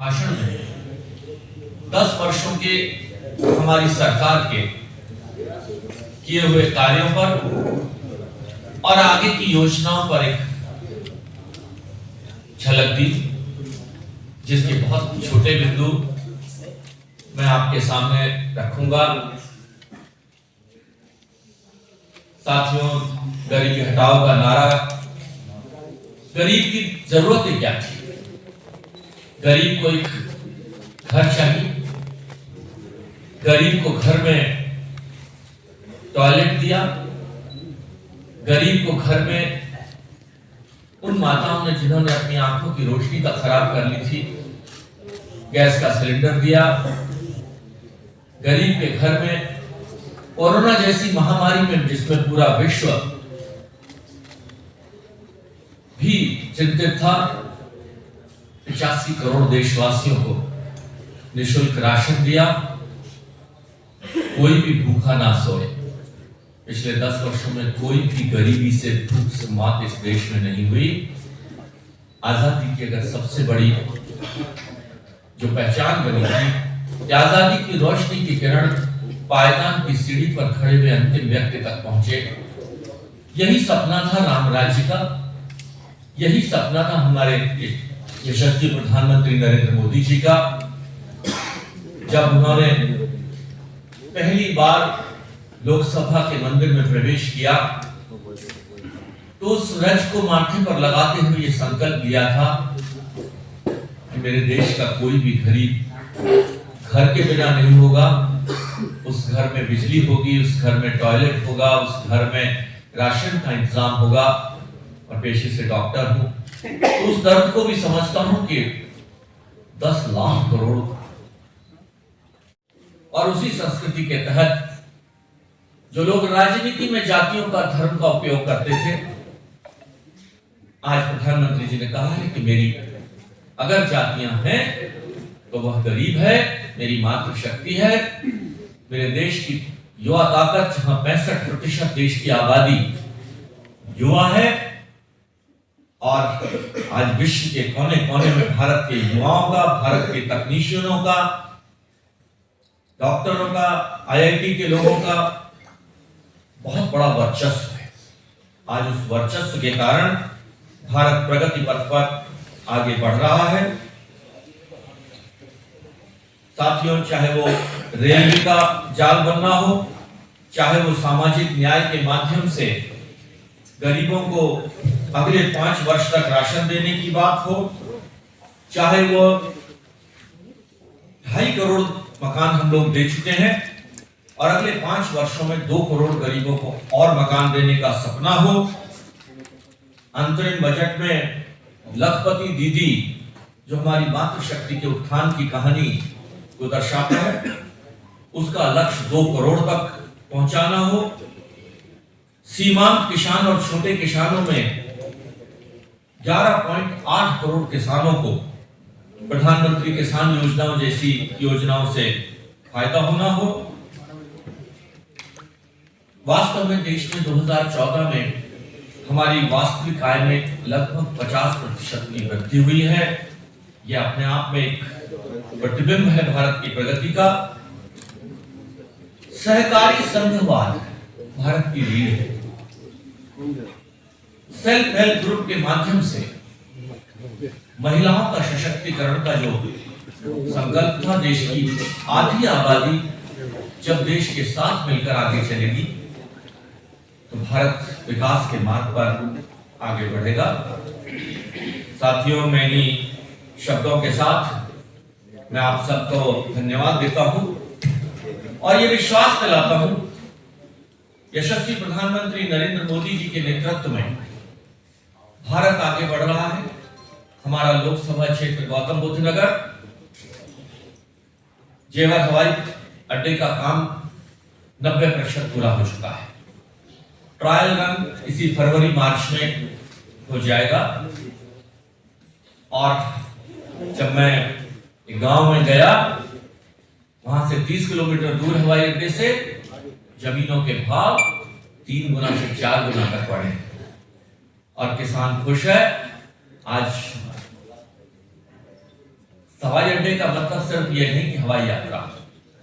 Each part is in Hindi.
भाषण में 10 वर्षों के हमारी सरकार के किए हुए कार्यों पर और आगे की योजनाओं पर एक झलक दी, जिसके बहुत छोटे बिंदु मैं आपके सामने रखूंगा। साथियों, गरीबी हटाओ का नारा, गरीब की जरूरतें क्या थी? गरीब को एक घर चाहिए, गरीब को घर में टॉयलेट दिया, गरीब को घर में उन माताओं ने जिन्होंने अपनी आंखों की रोशनी का खराब कर ली थी, गैस का सिलेंडर दिया। गरीब के घर में कोरोना जैसी महामारी में, जिसमें पूरा विश्व भी चिंतित था, 85 करोड़ देशवासियों को निःशुल्क राशन दिया। कोई भी भूखा ना सोए। पिछले 10 वर्षों में कोई भी गरीबी से, भूख से मौत इस देश में नहीं हुई। आजादी की अगर सबसे बड़ी जो पहचान बनी थी कि आजादी की रोशनी की किरण पायदान की सीढ़ी पर खड़े हुए अंतिम व्यक्ति तक पहुंचे। यही सपना था राम राज्य का, यही सपना था हमारे यशस्वी प्रधानमंत्री नरेंद्र मोदी जी का। जब उन्होंने पहली बार लोकसभा के मंदिर में प्रवेश किया तो उस रज को माथे पर लगाते हुए ये संकल्प लिया था कि मेरे देश का कोई भी गरीब घर के बिना नहीं होगा। उस घर में बिजली होगी, उस घर में टॉयलेट होगा, उस घर में राशन का इंतजाम होगा। और पेशे से डॉक्टर हूं तो उस दर्द को भी समझता हूं कि 10 लाख करोड़, और उसी संस्कृति के तहत जो लोग राजनीति में जातियों का, धर्म का उपयोग करते थे, आज प्रधानमंत्री जी ने कहा है कि मेरी अगर जातियां हैं तो वह गरीब है, मेरी मातृशक्ति है। मेरे देश की युवा ताकत, जहां 65% देश की आबादी युवा है, और आज विश्व के कोने कोने में भारत के युवाओं का, भारत के तकनीशियनों का, डॉक्टरों का, आईआईटी के लोगों का बहुत बड़ा वर्चस्व है। आज उस वर्चस्व के कारण भारत प्रगति पथ पर आगे बढ़ रहा है। साथियों, चाहे वो रेलवे का जाल बनना हो, चाहे वो सामाजिक न्याय के माध्यम से गरीबों को अगले 5 वर्ष तक राशन देने की बात हो, चाहे वो 2.5 करोड़ मकान हम लोग दे चुके हैं और अगले 5 वर्षों में 2 करोड़ गरीबों को और मकान देने का सपना हो। अंतरिम बजट में लखपति दीदी, जो हमारी मातृशक्ति के उत्थान की कहानी को दर्शाता है, उसका लक्ष्य 2 करोड़ तक पहुंचाना हो। सीमांत किसान और छोटे किसानों में 11.8 करोड़ किसानों को प्रधानमंत्री किसान योजनाओं जैसी योजनाओं से फायदा होना हो। वास्तव में देश में 2014 में हमारी वास्तविक आय में लगभग 50% की वृद्धि हुई है। यह अपने आप में एक प्रतिबिंब है भारत की प्रगति का। सहकारी संघवाद भारत की रीढ़ है। सेल्फ हेल्प ग्रुप के माध्यम से महिलाओं का सशक्तिकरण का जो संकल्प था, देश की आधी आबादी जब देश के साथ मिलकर आगे चलेगी तो भारत विकास के मार्ग पर आगे बढ़ेगा। साथियों, मैं इन्हीं शब्दों के साथ मैं आप सबको धन्यवाद देता हूं और ये विश्वास दिलाता हूं, यशस्वी प्रधानमंत्री नरेंद्र मोदी जी के नेतृत्व में भारत आगे बढ़ रहा है। हमारा लोकसभा क्षेत्र गौतम बुद्ध नगर, जेवर हवाई अड्डे का काम 90% पूरा हो चुका है। ट्रायल रन इसी फरवरी मार्च में हो जाएगा। और जब मैं एक गांव में गया, वहां से 30 किलोमीटर दूर हवाई अड्डे से जमीनों के भाव 3 गुना से 4 गुना तक बढ़े और किसान खुश है। आज हवाई अड्डे का मतलब सिर्फ यह नहीं कि हवाई यात्रा,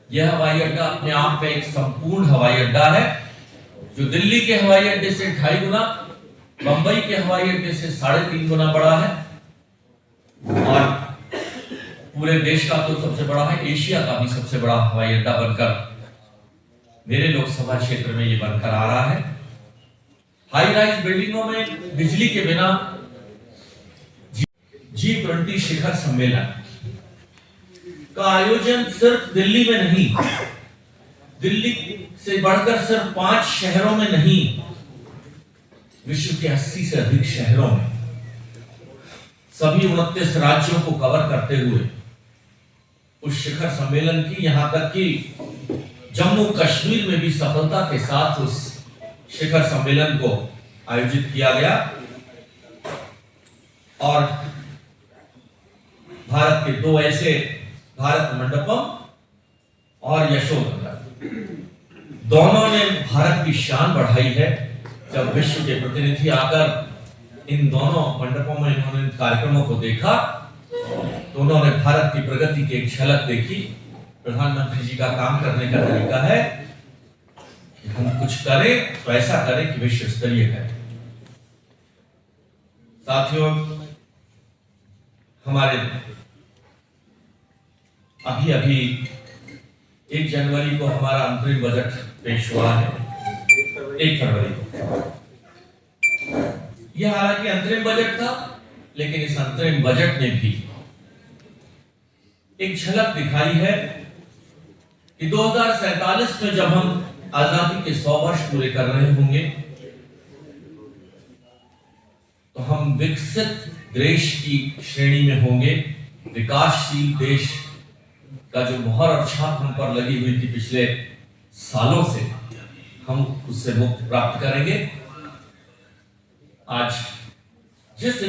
यह हवाई अड्डा अपने आप में एक संपूर्ण हवाई अड्डा है जो दिल्ली के हवाई अड्डे से 2.5 गुना, बंबई के हवाई अड्डे से 3.5 गुना बड़ा है और पूरे देश का तो सबसे बड़ा है, एशिया का भी सबसे बड़ा हवाई अड्डा बनकर मेरे लोकसभा क्षेत्र में ये बनकर आ रहा है। हाई राइज बिल्डिंगों में बिजली के बिना G20 शिखर सम्मेलन का आयोजन सिर्फ दिल्ली में नहीं, दिल्ली से बढ़कर सिर्फ 5 शहरों में नहीं, विश्व के 80 से अधिक शहरों में, सभी 29 राज्यों को कवर करते हुए उस शिखर सम्मेलन की, यहां तक कि जम्मू कश्मीर में भी सफलता के साथ उस शिखर सम्मेलन को आयोजित किया गया और भारत के 2 ऐसे भारत मंडपम और यशोधरा दोनों ने भारत की शान बढ़ाई है। जब विश्व के प्रतिनिधि आकर इन दोनों मंडपों में इन्होंने कार्यक्रमों को देखा तो उन्होंने भारत की प्रगति की एक झलक देखी। प्रधानमंत्री जी का काम करने का तरीका है कि हम कुछ करें तो ऐसा करें कि विश्व स्तरीय है। साथियों, हमारे अभी 1 जनवरी को हमारा अंतरिम बजट पेश हुआ है, 1 फरवरी को। यह हालांकि अंतरिम बजट था, लेकिन इस अंतरिम बजट ने भी एक झलक दिखाई है कि 2047 में जब हम आजादी के 100 वर्ष पूरे कर रहे होंगे तो हम विकसित देश की श्रेणी में होंगे। विकासशील देश का जो मोहर और छाप हम पर लगी हुई थी पिछले सालों से, हम उससे मुक्ति प्राप्त करेंगे। आज जिस